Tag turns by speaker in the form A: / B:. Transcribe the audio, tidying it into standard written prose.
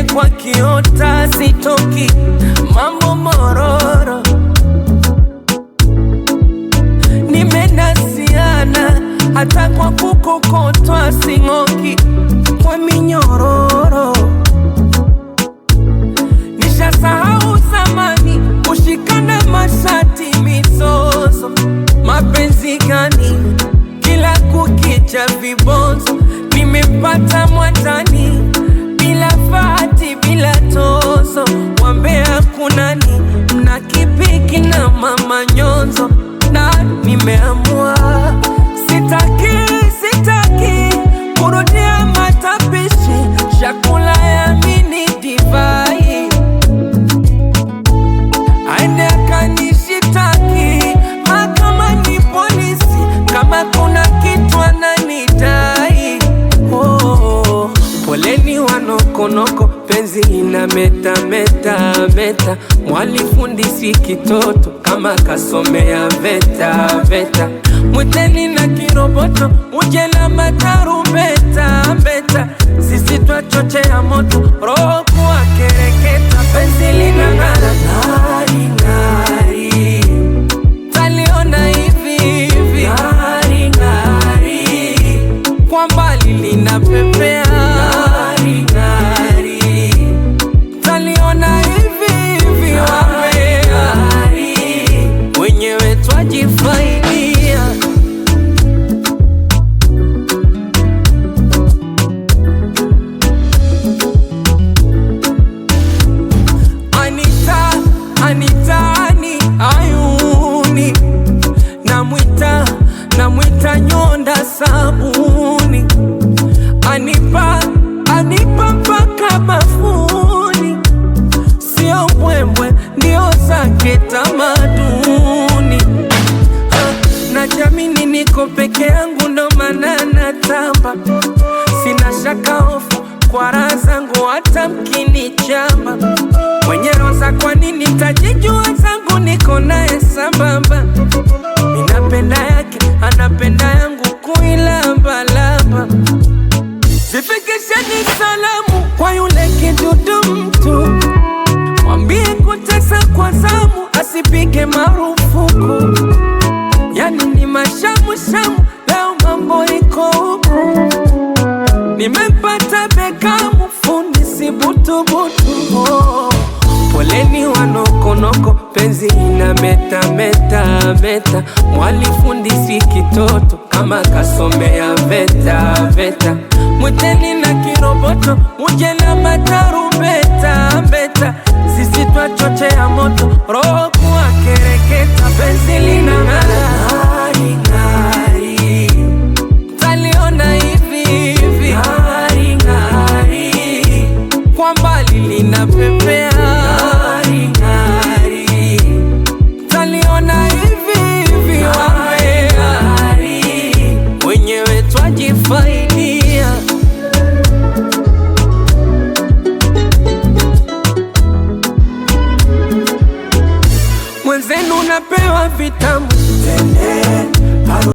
A: Niende kwa kiota sitoki, mambo mororo. Nimenasiana hata kwa kukokotwa sing'oki kwa minyororo. Nishasahau zamani kushikana mashati mizozo. Mapenzi gani kila kukicha vibonzo. Nimepata mwatani bila fati bila tozo. Wambea kunani mna kipiki na mama nyonzo. Na nimeamua sitaki kurudia matapishi. Chakula ya mini divai aende akanishitaki mahakamani polisi. Kama kuna kitu ananidai. Poleni wanokonoko, penzi ina meta. Mwalifundisi kitoto kama kasomea veta. Mwiteni na kiroboto uje na matarumbeta. Sisi twachochea moto roho kuwa kereketa. Penzi lina ng'ara ng'ari, taliona hivi ng'ari, kwa mbali lina pepea ng'ari, taliona hivi ng'ari, wenyewe twajifaidia. Anitani ayuni, namwita nyonda sabuni. Anipa mpaka bafuni. Sio mbwembwe ndio zake tamaduni. Najamini niko peke yangu ndo maana natamba. Sina shaka hofu kwa raha zangu hata mkinichamba. Mwenye roza kwa nini tajijua zangu niko naye sambamba. Minapenda yake anapenda yangu kuilambalamba. Zifikisheni salamu kwa yule kidudu mtu. Mwambie kutesa kwa zamu asipige marufuku. Yani ni mashamu leo mambo iko huku. Nimempata Bekamu fundi si butubutu. Poleni wanokonoko, penzi ina meta. Mwalifundisi kitoto kama kasomea veta. Mwiteni na kiroboto uje na matarumbeta. Sisi twachochea moto roho kuwa kereketa. Penzi lina ng'ara